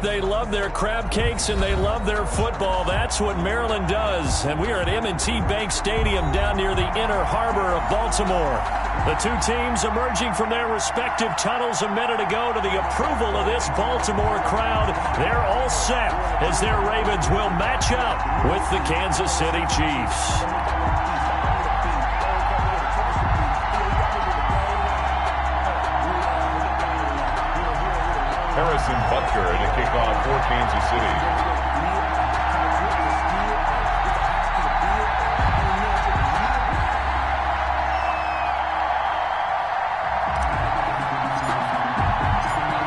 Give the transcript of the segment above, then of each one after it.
They love their crab cakes and they love their football. That's what Maryland does. And we are at M&T Bank Stadium down near the inner harbor of Baltimore. The two teams emerging from their respective tunnels a minute ago to the approval of this Baltimore crowd. They're all set as their Ravens will match up with the Kansas City Chiefs. Harrison Butker to kick off for Kansas City.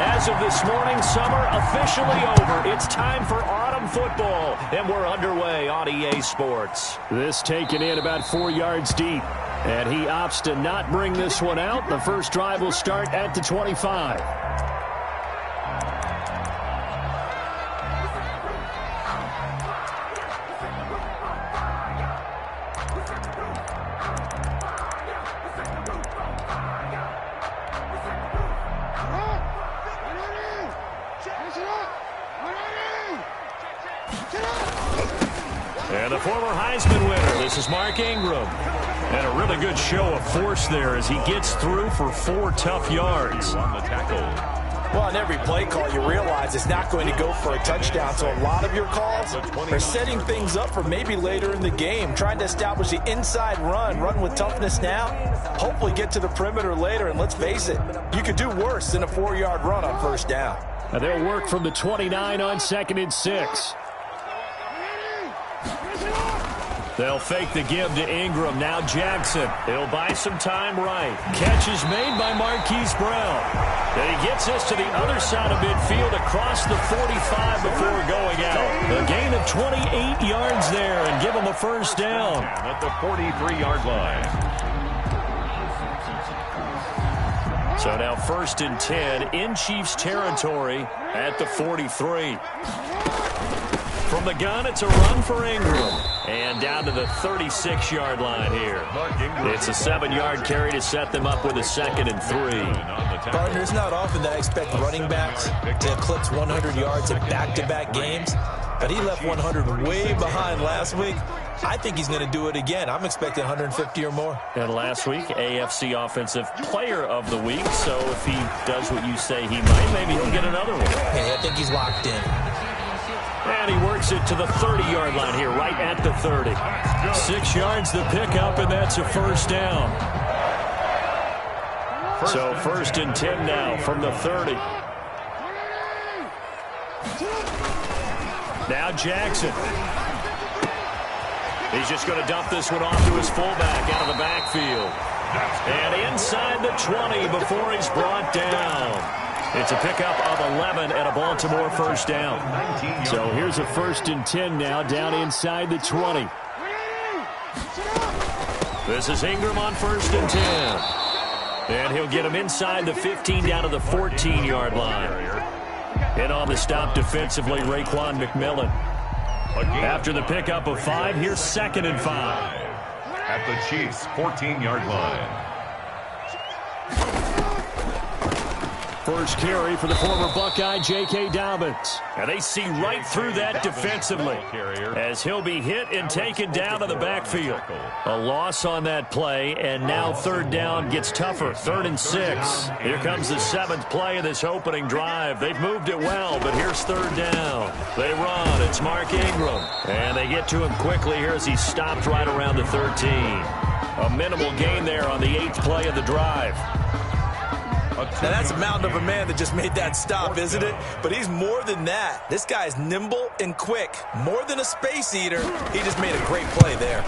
As of this morning, summer officially over. It's time for autumn football, and we're underway on EA Sports. This taken in about 4 yards deep, and he opts to not bring this one out. The first drive will start at the 25. And the former Heisman winner, this is Mark Ingram. And a really good show of force there as he gets through for 4 tough yards. On the tackle. Well, on every play call, you realize it's not going to go for a touchdown. So a lot of your calls are setting things up for maybe later in the game, trying to establish the inside run with toughness now, hopefully get to the perimeter later. And let's face it, you could do worse than a 4-yard run on first down. Now they'll work from the 29 on 2nd and 6. They'll fake the give to Ingram. Now Jackson. He'll buy some time right. Catch is made by Marquise Brown. And he gets this to the other side of midfield across the 45 before going out. A gain of 28 yards there and give him a first down. At the 43-yard line. So now 1st and 10 in Chiefs territory at the 43. From the gun, it's a run for Ingram. And down to the 36-yard line here. It's a 7-yard carry to set them up with a 2nd and 3. Partner, it's not often that I expect running backs to eclipse 100 yards in back-to-back games, but he left 100 way behind last week. I think he's going to do it again. I'm expecting 150 or more. And last week, AFC Offensive Player of the Week. So if he does what you say he might, maybe he'll get another one. Hey, I think he's locked in. And he works it to the 30-yard line here, right at the 30. 6 yards the pickup, and that's a first down. So 1st and 10 now from the 30. Now Jackson. He's just going to dump this one off to his fullback out of the backfield. And inside the 20 before he's brought down. It's a pickup of 11 and a Baltimore first down. So here's a 1st and 10 now down inside the 20. This is Ingram on 1st and 10. And he'll get him inside the 15 down to the 14-yard line. And on the stop defensively, Raekwon McMillan. After the pickup of 5, here's 2nd and 5. At the Chiefs' 14-yard line. First carry for the former Buckeye, J.K. Dobbins. And they see right through that defensively as he'll be hit and taken down to the backfield. A loss on that play, and now 3rd down gets tougher. 3rd and 6. Here comes the 7th play of this opening drive. They've moved it well, but here's 3rd down. They run. It's Mark Ingram. And they get to him quickly here as he stopped right around the 13. A minimal gain there on the 8th play of the drive. Now, that's a mountain of a man that just made that stop, isn't it? But he's more than that. This guy's nimble and quick. More than a space eater. He just made a great play there.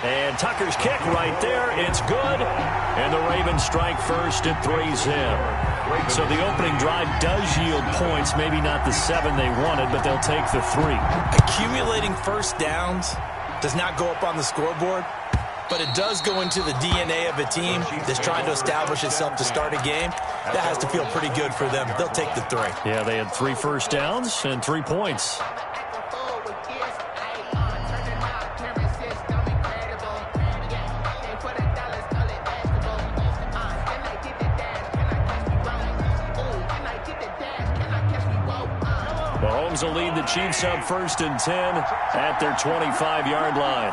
And Tucker's kick right there. It's good. And the Ravens strike first at 3's in. So the opening drive does yield points. Maybe not the 7 they wanted, but they'll take the 3. Accumulating first downs does not go up on the scoreboard, but it does go into the DNA of a team that's trying to establish itself to start a game. That has to feel pretty good for them. They'll take the 3. Yeah, they had 3 first downs and 3 points. Mahomes will lead the Chiefs up 1st and 10 at their 25-yard line.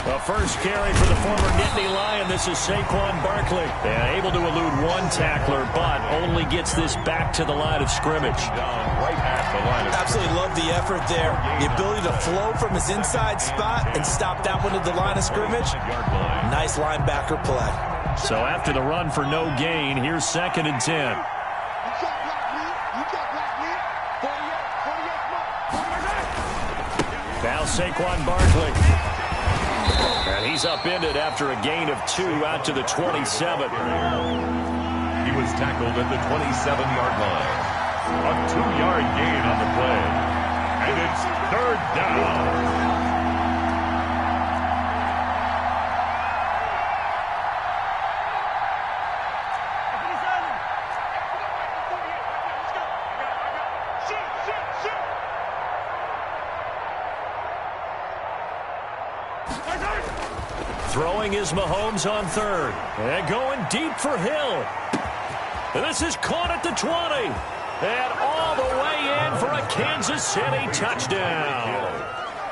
The first carry for the former Nittany Lion. This is Saquon Barkley. And able to elude one tackler, but only gets this back to the line of scrimmage. Absolutely love the effort there. The ability to flow from his inside spot and stop that one at the line of scrimmage. Nice linebacker play. So after the run for no gain, here's 2nd and 10. Now Saquon Barkley. And he's upended after a gain of 2 out to the 27. He was tackled at the 27-yard line. A 2-yard gain on the play. And it's 3rd down. Throwing is Mahomes on 3rd. And going deep for Hill. And this is caught at the 20. And all the way in for a Kansas City touchdown.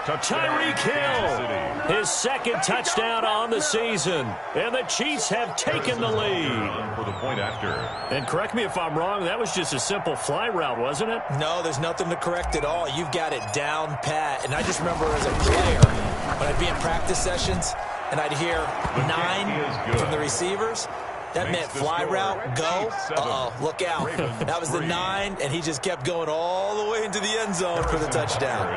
Tyreek Hill, his 2nd touchdown on the season. And the Chiefs have taken the lead. For the point after. And correct me if I'm wrong, that was just a simple fly route, wasn't it? No, there's nothing to correct at all. You've got it down pat. And I just remember as a player, when I'd be in practice sessions, and I'd hear 9 from the receivers. That meant fly route, go. Uh-oh, look out. That was the 9, and he just kept going all the way into the end zone for the touchdown.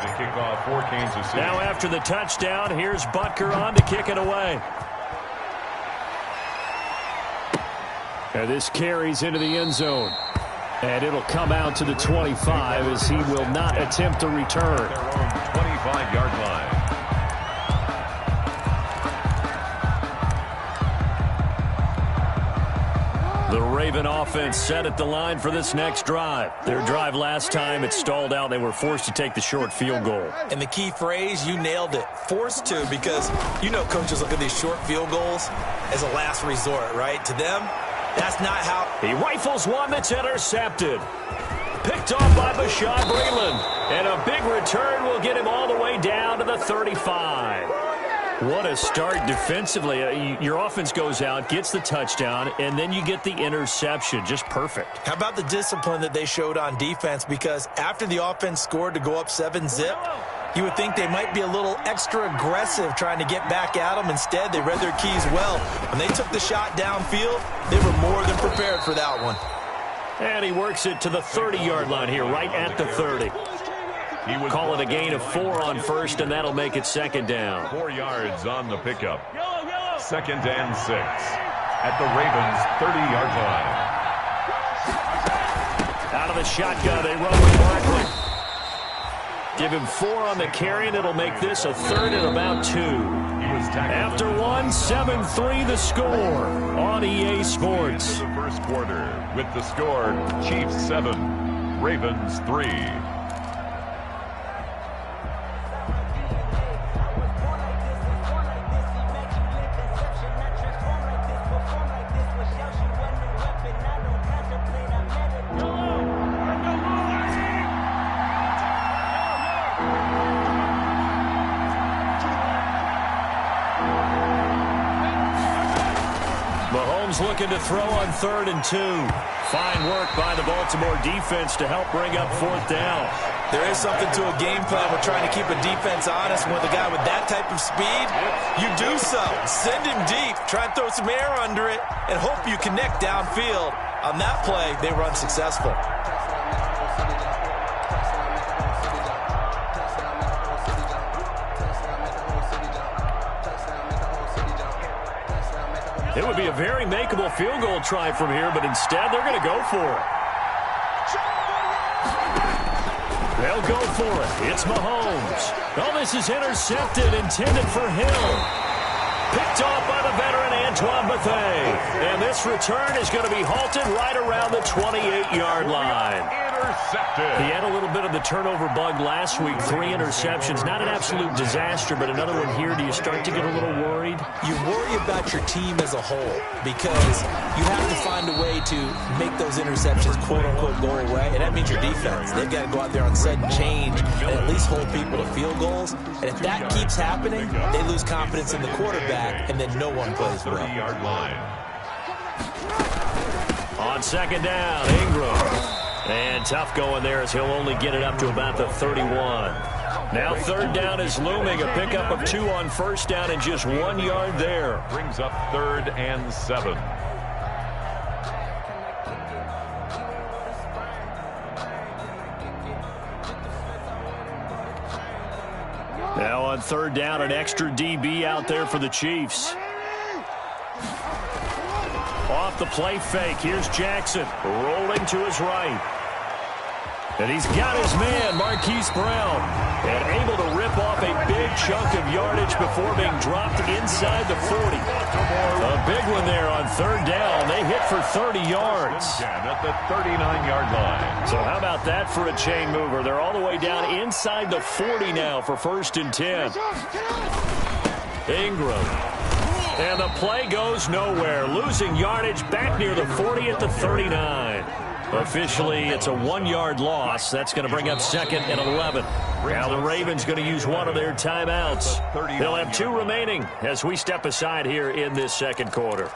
Now after the touchdown, here's Butker on to kick it away. And this carries into the end zone. And it'll come out to the 25 as he will not attempt to return. 25-yard line. The Raven offense set at the line for this next drive. Their drive last time, it stalled out. They were forced to take the short field goal. And the key phrase, you nailed it, forced to, because you know coaches look at these short field goals as a last resort, right? To them, that's not how. He rifles one that's intercepted. Picked off by Bashaud Breeland. And a big return will get him all the way down to the 35. What a start defensively. Your offense goes out, gets the touchdown, and then you get the interception. Just perfect. How about the discipline that they showed on defense? Because after the offense scored to go up 7-zip, you would think they might be a little extra aggressive trying to get back at them. Instead, they read their keys well. When they took the shot downfield, they were more than prepared for that one. And he works it to the 30-yard line here, right at the 30. Call it a gain of 4 on 1st, and that'll make it 2nd down. 4 yards on the pickup. 2nd and 6 at the Ravens' 30-yard line. Out of the shotgun, they run with Barkley. Give him 4 on the carry, and it'll make this a 3rd and about 2. After 1, 7-3 the score on EA Sports. The first quarter with the score, Chiefs 7, Ravens 3. Looking to throw on 3rd and 2. Fine work by the Baltimore defense to help bring up 4th down. There is something to a game plan with trying to keep a defense honest. With a guy with that type of speed, you do so. Send him deep. Try and throw some air under it and hope you connect downfield. On that play, they run successful. It would be a very makeable field goal try from here, but instead they're going to go for it. They'll go for it. It's Mahomes. Oh, this is intercepted, intended for Hill. Picked off by the veteran Antoine Bethea. And this return is going to be halted right around the 28-yard line. intercepted. He had a little bit of the turnover bug last week, 3 interceptions. Not an absolute disaster, but another one here. Do you start to get a little worried? You worry about your team as a whole because you have to find a way to make those interceptions, quote-unquote, go away, and that means your defense. They've got to go out there on sudden change and at least hold people to field goals. And if that keeps happening, they lose confidence in the quarterback, and then no one plays well. 30-yard line. On second down, Ingram. And tough going there as he'll only get it up to about the 31. Now third down is looming. A pickup of 2 on first down and just 1 yard there. Brings up 3rd and 7. Now on third down, an extra DB out there for the Chiefs. Off the play fake. Here's Jackson rolling to his right. And he's got his man, Marquise Brown, and able to rip off a big chunk of yardage before being dropped inside the 40. A big one there on third down. They hit for 30 yards. At the 39-yard line. So how about that for a chain mover? They're all the way down inside the 40 now for 1st and 10. Ingram. And the play goes nowhere. Losing yardage back near the 40 at the 39. Officially, it's a 1-yard loss. That's going to bring up 2nd and 11. Now the Ravens going to use one of their timeouts. They'll have 2 remaining as we step aside here in this second quarter.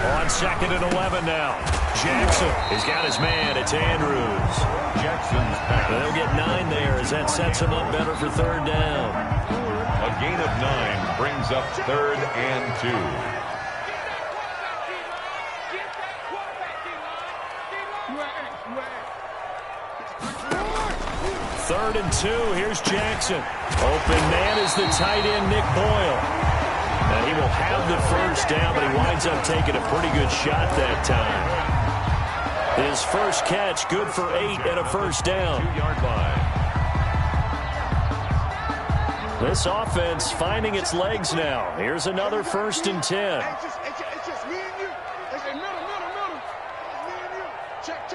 On 2nd and 11 now. Jackson has got his man. It's Andrews. Jackson's back. They'll get 9 there as that sets him up better for third down. A gain of 9 brings up 3rd and 2. Third and 2. Here's Jackson. Open man is the tight end, Nick Boyle. And he will have the first down, but he winds up taking a pretty good shot that time. His first catch, good for 8 and a first down. 2-yard line. This offense finding its legs now. Here's another 1st and 10. It's just me and you. It's a middle. It's me and you. Check.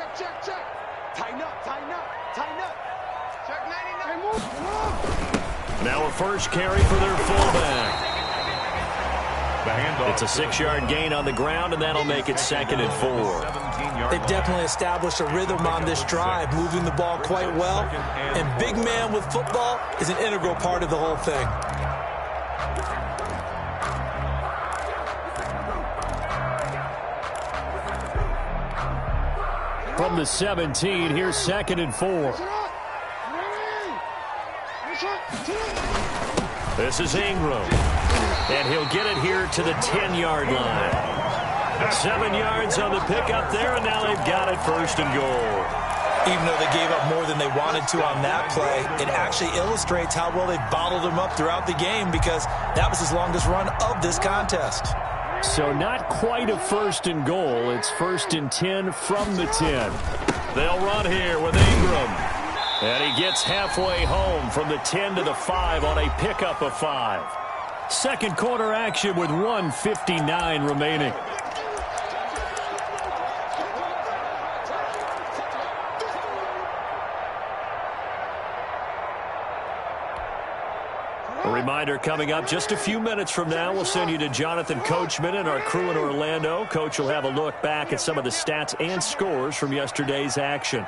Tighten up. Check 99. Hey, move. Now a first carry for their fullback. It's a 6-yard gain on the ground, and that'll make it 2nd and 4. They've definitely established a rhythm on this drive, moving the ball quite well. And big man with football is an integral part of the whole thing. From the 17, here's 2nd and 4. This is Ingram. And he'll get it here to the 10-yard line. 7 yards on the pickup there, and now they've got it 1st and goal. Even though they gave up more than they wanted to on that play, it actually illustrates how well they bottled them up throughout the game because that was his longest run of this contest. So not quite a 1st and goal. It's 1st and 10 from the 10. They'll run here with Ingram. And he gets halfway home from the 10 to the 5 on a pickup of 5. Second quarter action with 1:59 remaining. A reminder coming up just a few minutes from now, we'll send you to Jonathan Coachman and our crew in Orlando. Coach will have a look back at some of the stats and scores from yesterday's action.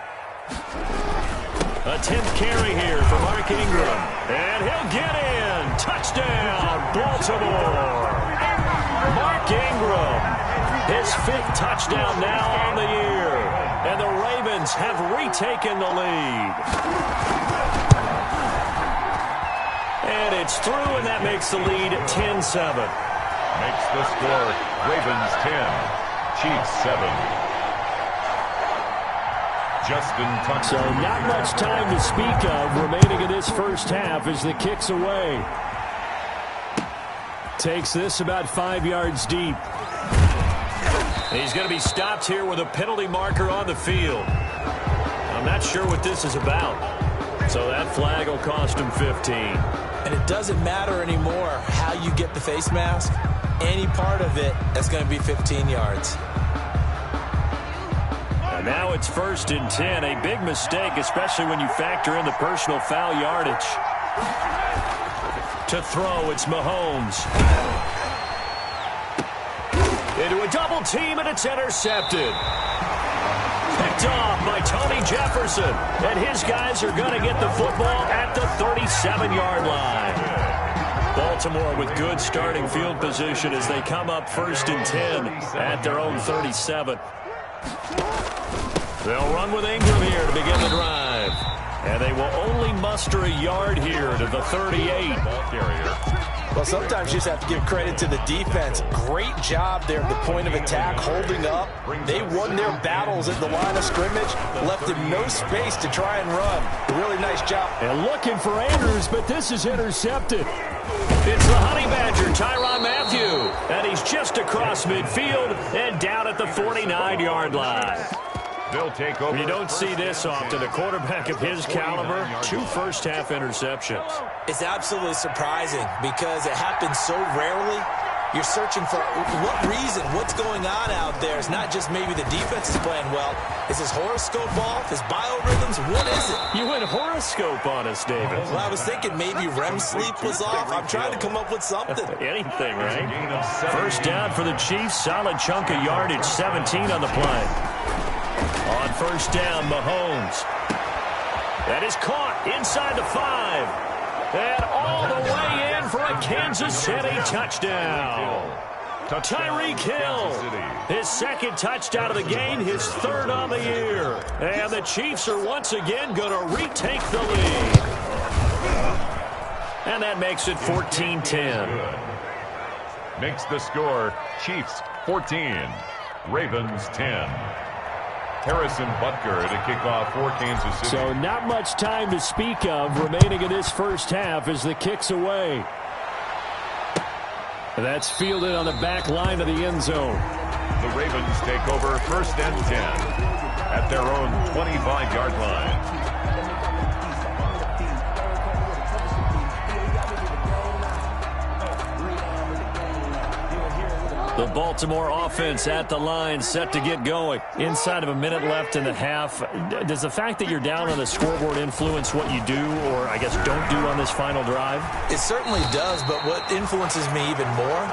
A 10th carry here for Mark Ingram. And he'll get in. Touchdown, Baltimore. Mark Ingram, his 5th touchdown now on the year. And the Ravens have retaken the lead. And it's through, and that makes the lead 10-7. Makes the score Ravens 10, Chiefs 7. So not much time to speak of remaining in this first half as the kick's away. Takes this about 5 yards deep. He's going to be stopped here with a penalty marker on the field. I'm not sure what this is about. So that flag will cost him 15. And it doesn't matter anymore how you get the face mask. Any part of it, that's going to be 15 yards. And now it's 1st and 10. A big mistake, especially when you factor in the personal foul yardage. To throw, it's Mahomes. Into a double team, and it's intercepted. Picked off by Tony Jefferson. And his guys are going to get the football at the 37-yard line. Baltimore with good starting field position as they come up 1st and 10 at their own 37. They'll run with Ingram here to begin the drive. And they will only muster a yard here to the 38. Ball carrier. Well, sometimes you just have to give credit to the defense. Great job there at the point of attack, holding up. They won their battles at the line of scrimmage, left him no space to try and run. Really nice job. And looking for Andrews, but this is intercepted. It's the Honey Badger, Tyrann Mathieu. And he's just across midfield and down at the 49-yard line. They'll take over. You don't see this often. A quarterback of his caliber, 2 first-half interceptions. It's absolutely surprising because it happens so rarely. You're searching for what reason, what's going on out there. It's not just maybe the defense is playing well. Is his horoscope off? His biorhythms? What is it? You went horoscope on us, David. Well, I was thinking maybe REM sleep was off. I'm trying to come up with something. Anything, right? 1st down for the Chiefs. Solid chunk of yardage, 17 on the play. On 1st down, Mahomes. That is caught inside the 5. And all the way in for a Kansas City touchdown. Tyreek Hill, his 2nd touchdown of the game, his 3rd on the year. And the Chiefs are once again going to retake the lead. And that makes it 14-10. Makes the score Chiefs 14, Ravens 10. Harrison Butker to kick off for Kansas City. So not much time to speak of remaining in this 1st half as the kick's away. That's fielded on the back line of the end zone. The Ravens take over 1st and 10 at their own 25-yard line. The Baltimore offense at the line, set to get going. Inside of a minute left in the half. Does the fact that you're down on the scoreboard influence what you do, or I guess don't do on this final drive? It certainly does, but what influences me even more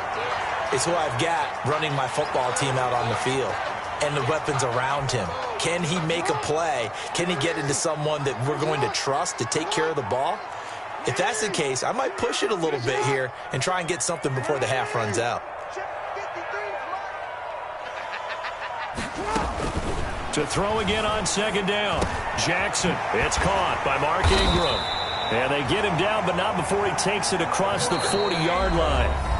is who I've got running my football team out on the field and the weapons around him. Can he make a play? Can he get into someone that we're going to trust to take care of the ball? If that's the case, I might push it a little bit here and try and get something before the half runs out. To throw again on 2nd down. Jackson, it's caught by Mark Ingram. And they get him down, but not before he takes it across the 40-yard line.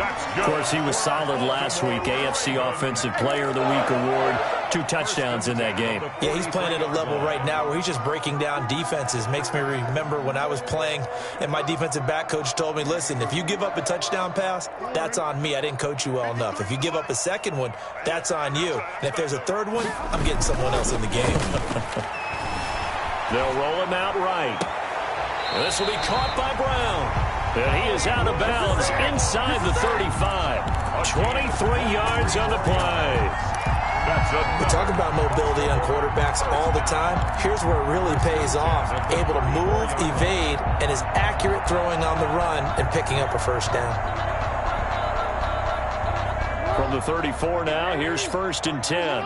Of course, he was solid last week. AFC Offensive Player of the Week award. 2 touchdowns in that game. Yeah, he's playing at a level right now where he's just breaking down defenses. Makes me remember when I was playing and my defensive back coach told me, listen, if you give up a touchdown pass, that's on me. I didn't coach you well enough. If you give up a 2nd one, that's on you. And if there's a 3rd one, I'm getting someone else in the game. They'll roll him out right. And this will be caught by Brown. And he is out of bounds inside the 35. 23 yards on the play. We talk about mobility on quarterbacks all the time. Here's where it really pays off. Able to move, evade, and is accurate throwing on the run and picking up a 1st down. From the 34 now, here's 1st and 10.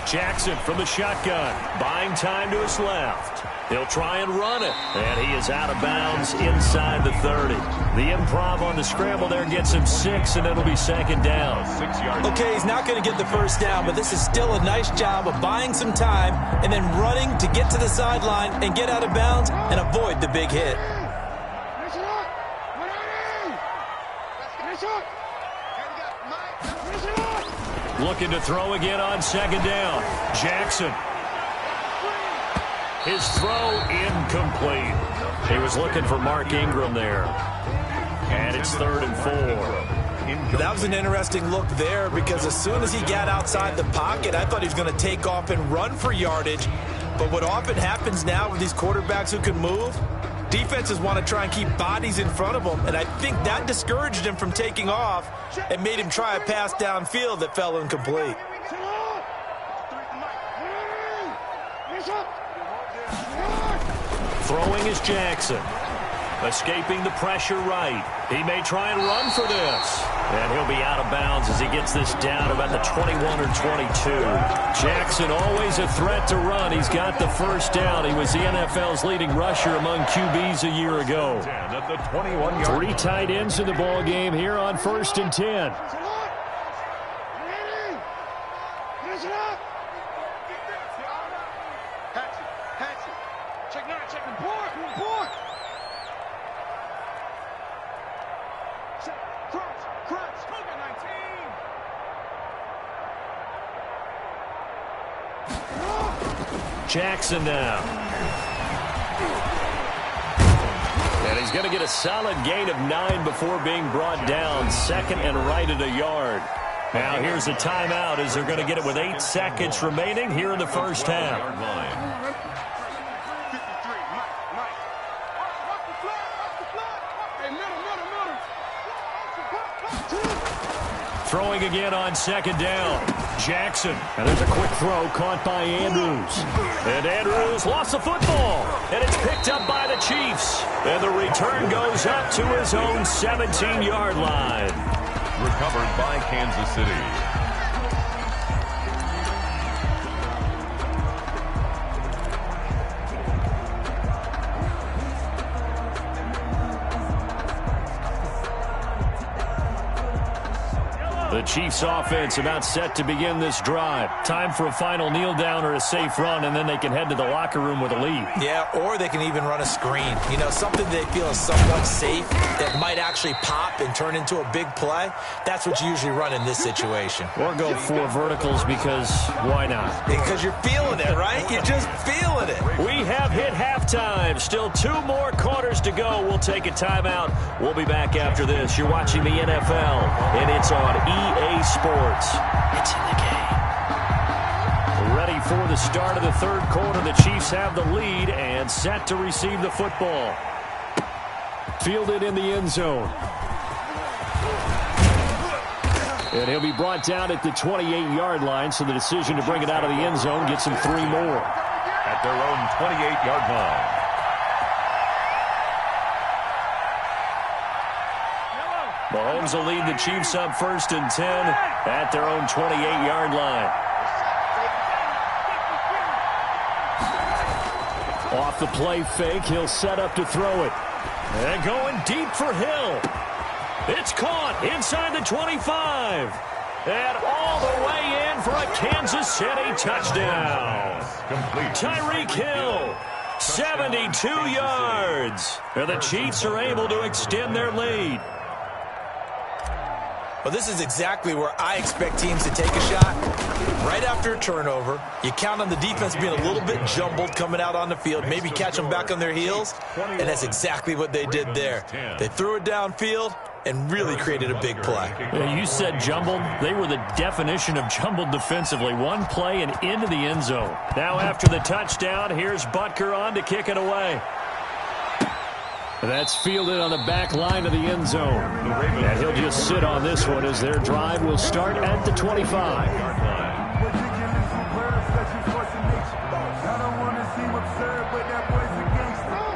Jackson from the shotgun, buying time to his left. He'll try and run it, and he is out of bounds inside the 30. The improv on the scramble there gets him 6, and it'll be 2nd down. 6 yards. Okay, he's not going to get the 1st down, but this is still a nice job of buying some time and then running to get to the sideline and get out of bounds and avoid the big hit. Looking to throw again on 2nd down. Jackson. His throw incomplete. He was looking for Mark Ingram there. And it's 3rd and 4. That was an interesting look there because as soon as he got outside the pocket, I thought he was going to take off and run for yardage. But what often happens now with these quarterbacks who can move, defenses want to try and keep bodies in front of them, and I think that discouraged him from taking off and made him try a pass downfield that fell incomplete. Throwing is Jackson. Escaping the pressure right. He may try and run for this. And he'll be out of bounds as he gets this down about the 21 or 22. Jackson always a threat to run. He's got the first down. He was the NFL's leading rusher among QBs a year ago. 3 tight ends in the ball game here on 1st and 10. Jackson now. And he's going to get a solid gain of 9 before being brought down. 2nd and right at a yard. Now here's a timeout as they're going to get it with 8 seconds remaining here in the first half. Throwing again on 2nd down. Jackson. And there's a quick throw caught by Andrews. And Andrews lost the football. And it's picked up by the Chiefs. And the return goes up to his own 17-yard line. Recovered by Kansas City. The Chiefs offense about set to begin this drive. Time for a final kneel down or a safe run, and then they can head to the locker room with a lead. Yeah, or they can even run a screen. You know, something they feel is somewhat safe that might actually pop and turn into a big play. That's what you usually run in this situation. Or go 4 verticals because why not? Because you're feeling it, right? You're just feeling it. We have hit halftime. Still 2 more quarters to go. We'll take a timeout. We'll be back after this. You're watching the NFL, and it's on EA Sports. It's in the game. Ready for the start of the 3rd quarter. The Chiefs have the lead and set to receive the football. Fielded in the end zone. And he'll be brought down at the 28-yard line, so the decision to bring it out of the end zone gets him 3 more. At their own 28-yard line. Mahomes will lead the Chiefs up 1st and 10 at their own 28-yard line. Off the play fake, he'll set up to throw it. And going deep for Hill. It's caught inside the 25. And all the way in for a Kansas City touchdown. Tyreek Hill, 72 yards. And the Chiefs are able to extend their lead. Well, this is exactly where I expect teams to take a shot. Right after a turnover, you count on the defense being a little bit jumbled coming out on the field, maybe catch them back on their heels, and that's exactly what they did there. They threw it downfield and really created a big play. Yeah, you said jumbled. They were the definition of jumbled defensively. One play and into the end zone. Now after the touchdown, here's Butker on to kick it away. That's fielded on the back line of the end zone. And he'll just sit on this one as their drive will start at the 25.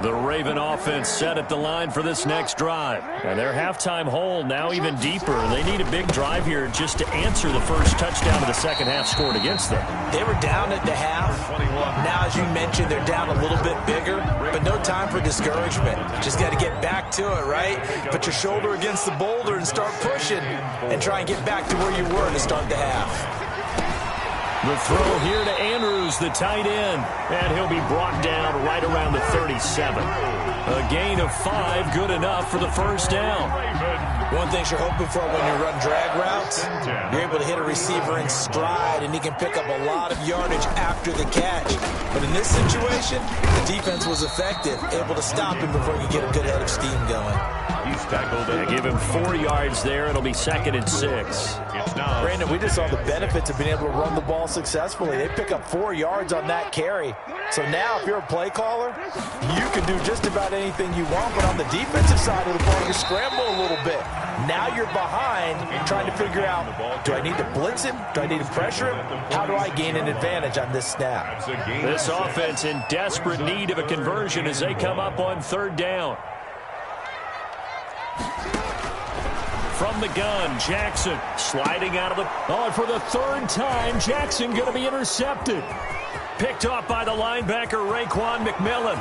The Raven offense set at the line for this next drive. And their halftime hole now even deeper. They need a big drive here just to answer the first touchdown of the second half scored against them. They were down at the half. Now, as you mentioned, they're down a little bit bigger, but no time for discouragement. Just got to get back to it, right? Put your shoulder against the boulder and start pushing and try and get back to where you were to start the half. The throw here to Andrews, the tight end. And he'll be brought down right around the 37. A gain of 5, good enough for the first down. One thing you're hoping for when you run drag routes, you're able to hit a receiver in stride, and he can pick up a lot of yardage after the catch. But in this situation, the defense was effective, able to stop him before he could get a good head of steam going. He's tackled. They give him 4 yards there. It'll be 2nd and 6. Brandon, we just saw the benefits of being able to run the ball successfully. They pick up 4 yards on that carry. So now, if you're a play caller, you can do just about anything you want. But on the defensive side of the ball, you scramble a little bit. Now you're behind, trying to figure out, do I need to blitz him? Do I need to pressure him? How do I gain an advantage on this snap? This offense in desperate need of a conversion as they come up on 3rd down. From the gun, Jackson sliding out of the... Oh, for the 3rd time, Jackson going to be intercepted. Picked off by the linebacker, Raekwon McMillan.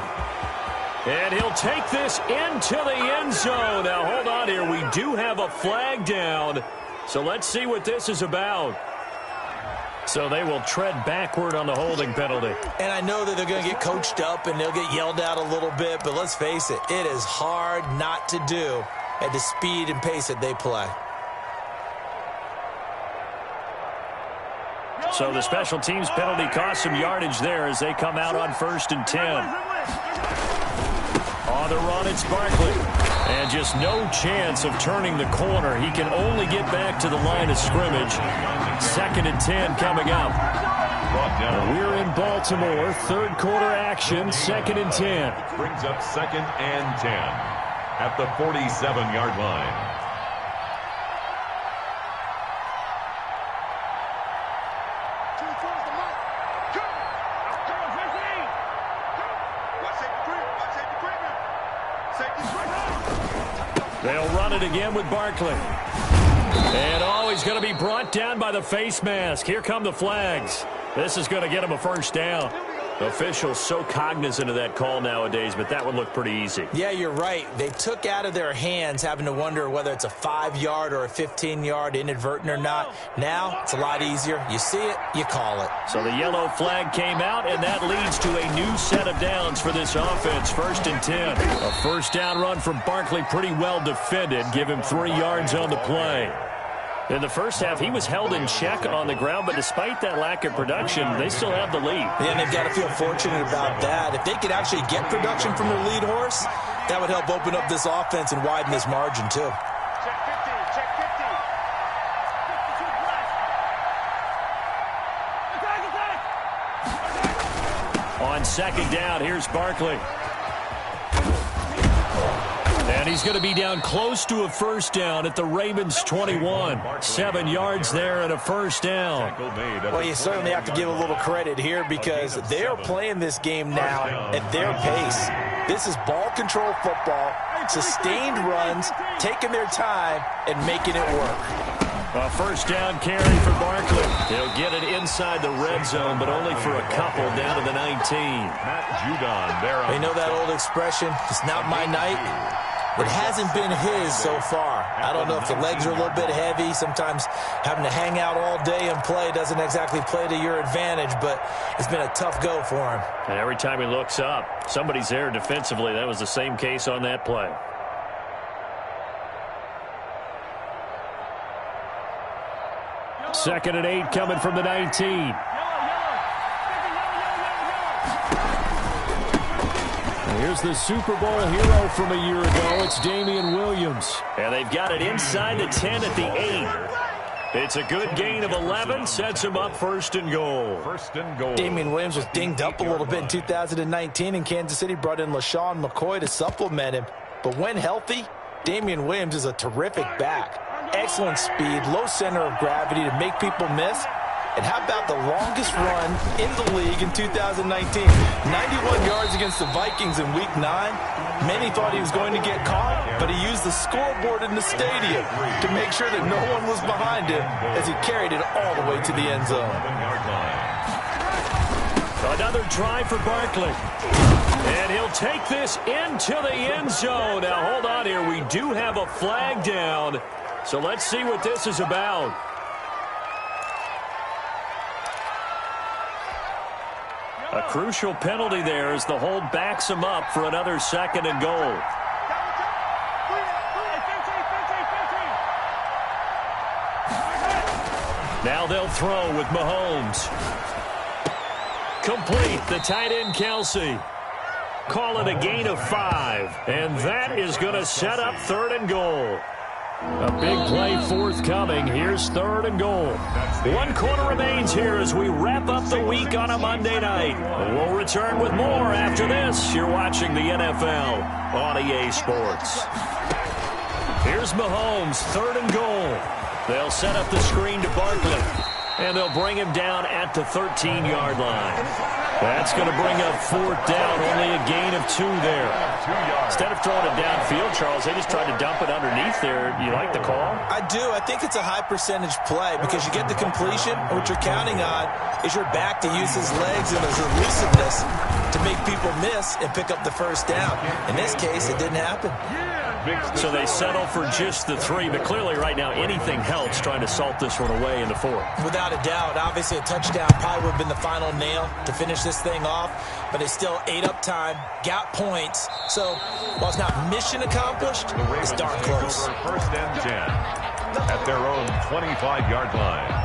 And he'll take this into the end zone. Now, hold on here. We do have a flag down. So let's see what this is about. So they will tread backward on the holding penalty. And I know that they're going to get coached up and they'll get yelled at a little bit, but let's face it, it is hard not to do at the speed and pace that they play. So the special teams penalty cost some yardage there as they come out on 1st and 10. On the run, it's Barkley. And just no chance of turning the corner. He can only get back to the line of scrimmage. 2nd and 10 coming up. We're in Baltimore. 3rd quarter action. 2nd and 10. Brings up 2nd and 10 at the 47-yard line. They'll run it again with Barkley. And oh, he's going to be brought down by the face mask. Here come the flags. This is going to get him a 1st down. Officials so cognizant of that call nowadays, but that would look pretty easy. Yeah, you're right. They took out of their hands having to wonder whether it's a 5-yard or a 15-yard inadvertent or not. Now, it's a lot easier. You see it, you call it. So the yellow flag came out, and that leads to a new set of downs for this offense. 1st and 10. A 1st down run from Barkley, pretty well defended. Give him 3 yards on the play. In the first half, he was held in check on the ground, but despite that lack of production, they still have the lead. Yeah, and they've got to feel fortunate about that. If they could actually get production from their lead horse, that would help open up this offense and widen this margin, too. Check 50, check 50. On 2nd down, here's Barkley. And he's going to be down close to a 1st down at the Ravens 21. 7 yards there and a 1st down. Well, you certainly have to give a little credit here because they're playing this game now at their pace. This is ball control football, sustained runs, taking their time, and making it work. A 1st down carry for Barkley. He'll get it inside the red zone, but only for a couple down to the 19. Matt Judon there. You know that old expression, it's not my night? It hasn't been his so far. I don't know if the legs are a little bit heavy. Sometimes having to hang out all day and play doesn't exactly play to your advantage, but it's been a tough go for him. And every time he looks up, somebody's there defensively. That was the same case on that play. Second and 8 coming from the 19. Here's the Super Bowl hero from a year ago. It's Damian Williams. And they've got it inside the 10 at the 8. It's a good gain of 11. Sets him up 1st and goal. 1st and goal. Damian Williams was dinged up a little bit in 2019, and Kansas City brought in LaShawn McCoy to supplement him. But when healthy, Damian Williams is a terrific back. Excellent speed, low center of gravity to make people miss. And how about the longest run in the league in 2019? 91 yards against the Vikings in Week 9. Many thought he was going to get caught, but he used the scoreboard in the stadium to make sure that no one was behind him as he carried it all the way to the end zone. Another try for Barkley. And he'll take this into the end zone. Now, hold on here. We do have a flag down. So let's see what this is about. A crucial penalty there as the hold backs him up for another 2nd and goal. Now they'll throw with Mahomes. Complete, the tight end Kelsey. Call it a gain of 5, and that is going to set up 3rd and goal. A big play forthcoming. Here's 3rd and goal. 1 quarter remains here as we wrap up the week on a Monday night. We'll return with more after this. You're watching the NFL on EA Sports. Here's Mahomes, 3rd and goal. They'll set up the screen to Barkley, and they'll bring him down at the 13-yard line. That's going to bring up 4th down, only a gain of 2 there. Instead of throwing it downfield, Charles, they just tried to dump it underneath there. You like the call? I do. I think it's a high-percentage play because you get the completion. What you're counting on is your back to use his legs and his elusiveness to make people miss and pick up the 1st down. In this case, it didn't happen. So they settle for just the 3, but clearly right now anything helps trying to salt this one away in the 4th. Without a doubt. Obviously, a touchdown probably would have been the final nail to finish this thing off, but they still ate up time, got points. So while it's not mission accomplished, it's darn close. 1st and 10 at their own 25-yard line.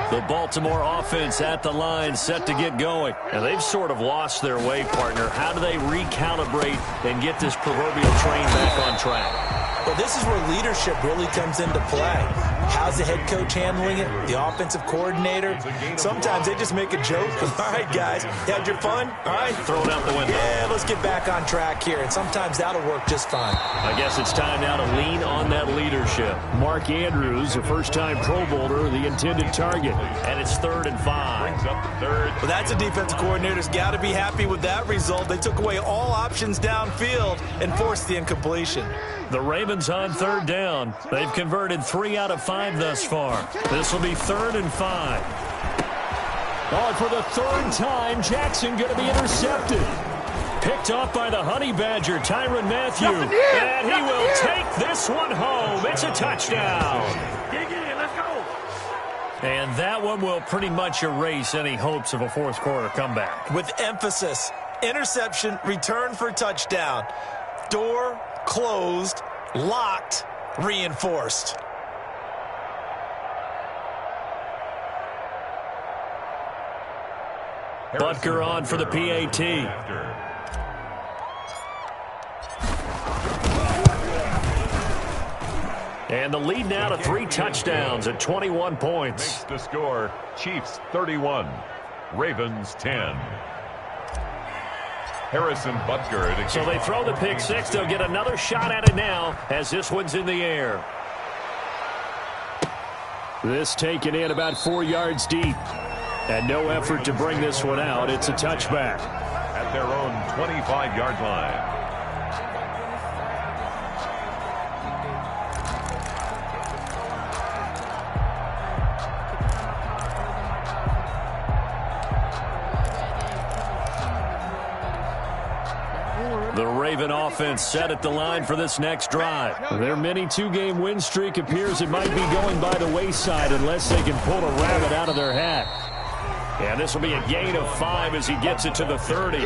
The Baltimore offense at the line set to get going. And they've sort of lost their way, partner. How do they recalibrate and get this proverbial train back on track? Well, this is where leadership really comes into play. How's the head coach handling it? The offensive coordinator? Sometimes they just make a joke. All right, guys, you had your fun? All right. Throw it out the window. Yeah, let's get back on track here. And sometimes that'll work just fine. I guess it's time now to lean on that leadership. Mark Andrews, a first-time Pro Bowler, the intended target. And it's 3rd and 5. Well, that's a defensive coordinator's got to be happy with that result. They took away all options downfield and forced the incompletion. The Ravens on 3rd down. They've converted 3 out of 5 thus far. This will be 3rd and 5. Oh, for the 3rd time, Jackson going to be intercepted. Picked off by the Honey Badger, Tyrann Mathieu. And he will take this one home. It's a touchdown. Let's go. And that one will pretty much erase any hopes of a 4th quarter comeback. With emphasis, interception, return for touchdown. Door closed, locked, reinforced. Butker on for the PAT. And the lead now to 3 touchdowns at 21 points. Makes the score, Chiefs 31, Ravens 10. Harrison Butker. So they throw the pick 6. They'll get another shot at it now as this one's in the air. This taken in about 4 yards deep. And no effort to bring this one out. It's a touchback. At their own 25-yard line. The Raven offense set at the line for this next drive. Their mini 2-game win streak appears it might be going by the wayside unless they can pull a rabbit out of their hat. And this will be a gain of 5 as he gets it to the 30.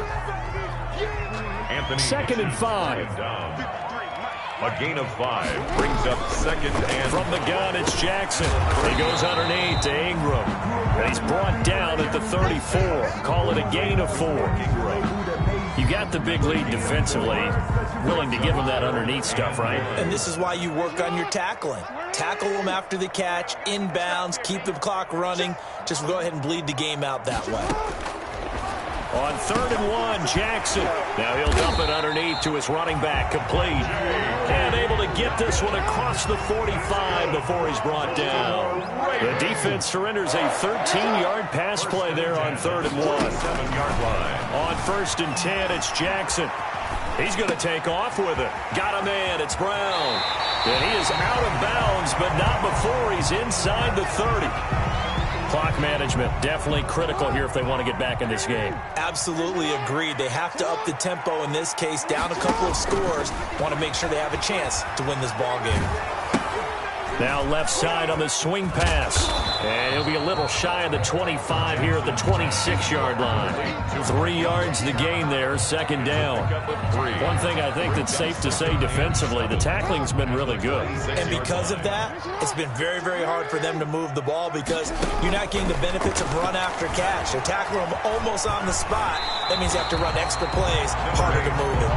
2nd and 5. A gain of 5 brings up 2nd and... From the gun, it's Jackson. He goes underneath to Ingram. And he's brought down at the 34. Call it a gain of 4. You got the big lead defensively. Willing to give him that underneath stuff, right? And this is why you work on your tackling. Tackle them after the catch, inbounds, keep the clock running. Just go ahead and bleed the game out that way. On 3rd and 1, Jackson. Now he'll dump it underneath to his running back, complete. And able to get this one across the 45 before he's brought down. The defense surrenders a 13-yard pass play there on 3rd and 1. 7-yard line. On 1st and 10, it's Jackson. He's going to take off with it. Got a man, it's Brown. And he is out of bounds, but not before he's inside the 30. Clock management definitely critical here if they want to get back in this game. Absolutely agreed. They have to up the tempo in this case, down a couple of scores. Want to make sure they have a chance to win this ball game. Now left side on the swing pass. And he'll be a little shy of the 25 here at the 26-yard line. 3 yards to gain there, second down. One thing I think that's safe to say defensively, the tackling's been really good. And because of that, it's been very, very hard for them to move the ball because you're not getting the benefits of run after catch. They're tackling them almost on the spot. That means you have to run extra plays, harder to move it.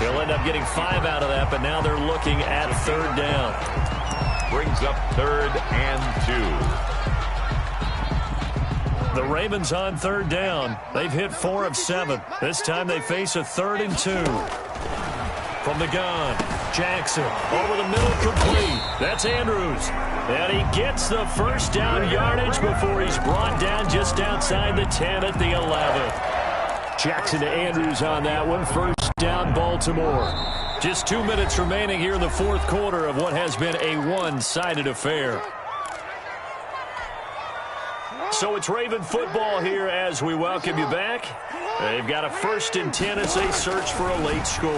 They'll end up getting 5 out of that, but now they're looking at third down. Brings up 3rd and 2. The Ravens on third down. They've hit 4 of 7. This time they face a 3rd and 2. From the gun, Jackson over the middle, complete. That's Andrews. And he gets the first down yardage before he's brought down just outside the 10 at the 11. Jackson to Andrews on that one. First down, Baltimore. Just 2 minutes remaining here in the fourth quarter of what has been a one-sided affair. So it's Raven football here as we welcome you back. They've got a 1st and 10 as they search for a late score.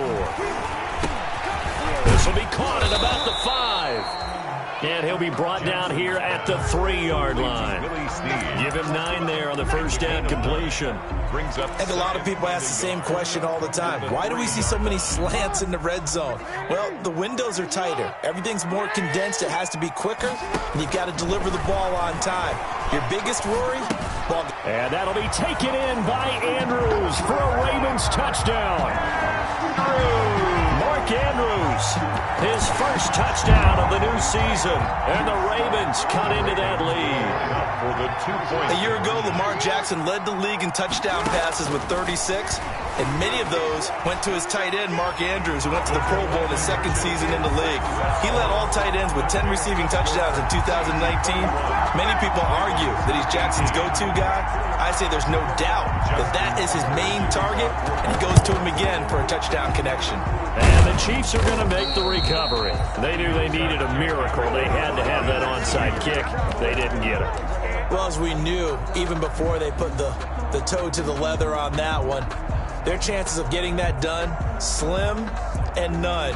This will be caught at about the 5. And he'll be brought down here at the 3-yard line. Give him 9 there on the first down completion. And a lot of people ask the same question all the time. Why do we see so many slants in the red zone? Well, the windows are tighter. Everything's more condensed. It has to be quicker. And you've got to deliver the ball on time. Your biggest worry? Ball. And that'll be taken in by Andrews for a Ravens touchdown. Mark Andrews, his first touchdown of the new season. And the Ravens cut into that lead. A year ago, Lamar Jackson led the league in touchdown passes with 36. And many of those went to his tight end, Mark Andrews, who went to the Pro Bowl in his 2nd season in the league. He led all tight ends with 10 receiving touchdowns in 2019. Many people argue that he's Jackson's go-to guy. I say there's no doubt that that is his main target, and he goes to him again for a touchdown connection. And the Chiefs are going to make the recovery. They knew they needed a miracle. They had to have that onside kick. They didn't get it. Well, as we knew, even before they put the toe to the leather on that one, their chances of getting that done, slim and none.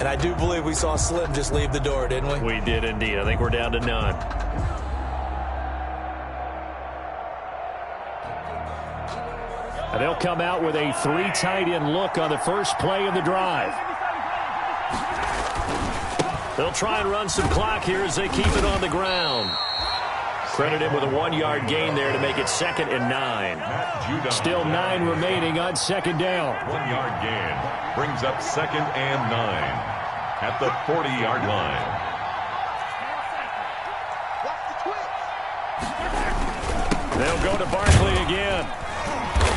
And I do believe we saw Slim just leave the door, didn't we? We did indeed. I think we're down to none. And they'll come out with a 3 tight end look on the first play of the drive. They'll try and run some clock here as they keep it on the ground. Credit him with a 1-yard gain there to make it 2nd and 9. Still 9 remaining on second down. 1-yard gain brings up 2nd and 9 at the 40-yard line. They'll go to Barkley again.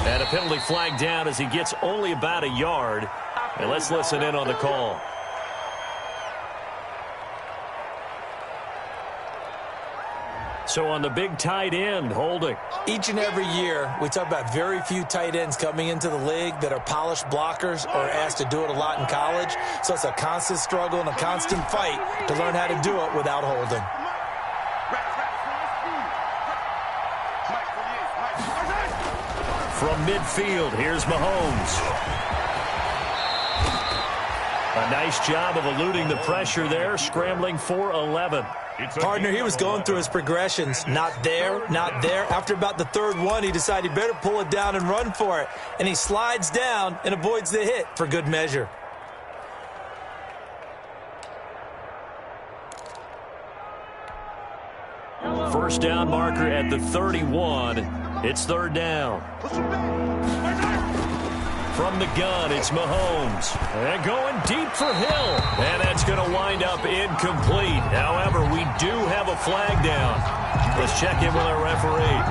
And a penalty flag down as he gets only about a yard. And let's listen in on the call. So on the big tight end, holding. Each and every year, we talk about very few tight ends coming into the league that are polished blockers or asked to do it a lot in college. So it's a constant struggle and a constant fight to learn how to do it without holding. From midfield, here's Mahomes. A nice job of eluding the pressure there, scrambling for 11. Partner, he was going through his progressions. Not there, not there. After about the 3rd one, he decided he better pull it down and run for it. And he slides down and avoids the hit for good measure. First down marker at the 31. It's 3rd down. From the gun, it's Mahomes. And going deep for Hill. And that's going to wind up incomplete. However, we do have a flag down. Let's check in with our referee.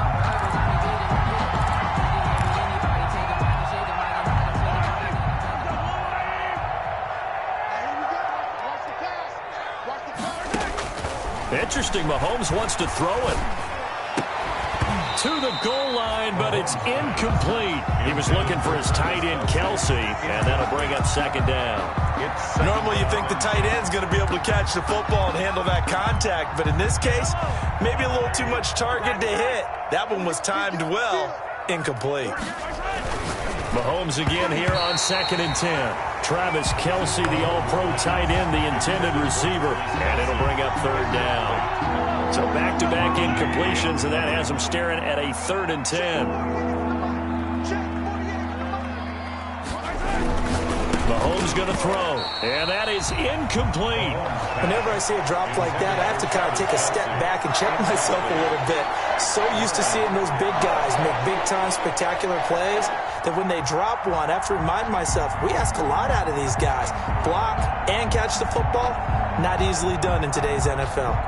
Interesting, Mahomes wants to throw it to the goal line, but it's incomplete. He was looking for his tight end, Kelsey, and that'll bring up 2nd down. Normally you think the tight end's going to be able to catch the football and handle that contact, but in this case, maybe a little too much target to hit. That one was timed well, incomplete. Mahomes again here on 2nd and 10. Travis Kelsey, the all-pro tight end, the intended receiver, and it'll bring up 3rd down. So back-to-back incompletions, and that has them staring at a 3rd and 10. Mahomes going to throw, and that is incomplete. Whenever I see a drop like that, I have to kind of take a step back and check myself a little bit. So used to seeing those big guys make big-time spectacular plays that when they drop one, I have to remind myself, we ask a lot out of these guys. Block and catch the football, not easily done in today's NFL.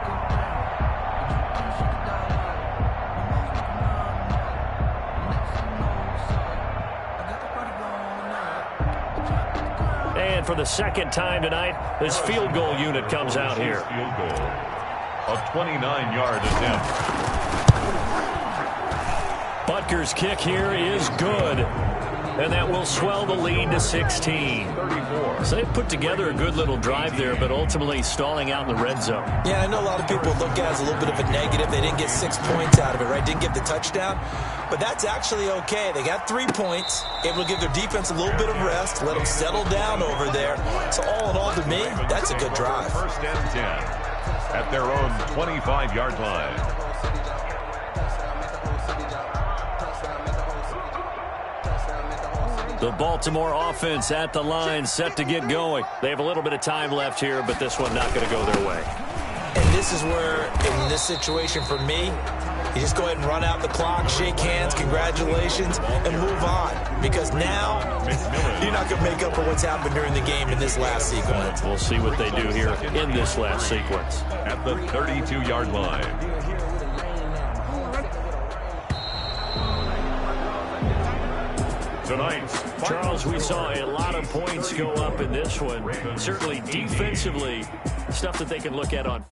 And for the second time tonight, this field goal unit comes out here. Field goal. A 29-yard attempt. Butker's kick here is good. And that will swell the lead to 16. 34. So they put together a good little drive there, but ultimately stalling out in the red zone. Yeah, I know a lot of people look at it as a little bit of a negative. They didn't get 6 points out of it, right? Didn't get the touchdown. But that's actually okay. They got 3 points, able to give their defense a little bit of rest, let them settle down over there. So all in all, to me, that's a good drive. 1st and 10 at their own 25-yard line. The Baltimore offense at the line, set to get going. They have a little bit of time left here, but this one not going to go their way. And this is where, in this situation for me, you just go ahead and run out the clock, shake hands, congratulations, and move on. Because now, you're not going to make up for what's happened during the game in this last sequence. We'll see what they do here in this last sequence. At the 32-yard line. Tonight's Charles, we saw a lot of points go up in this one. Certainly defensively, stuff that they can look at on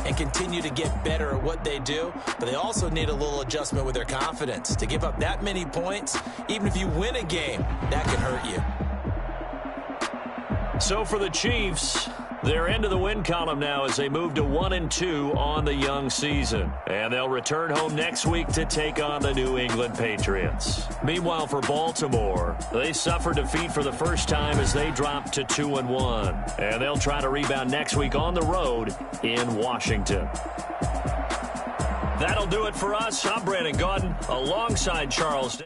and continue to get better at what they do, but they also need a little adjustment with their confidence. To give up that many points, even if you win a game, that can hurt you. So for the Chiefs, they're into the win column now as they move to 1-2 on the young season. And they'll return home next week to take on the New England Patriots. Meanwhile, for Baltimore, they suffered defeat for the first time as they dropped to 2-1. And they'll try to rebound next week on the road in Washington. That'll do it for us. I'm Brandon Gaudin alongside Charles.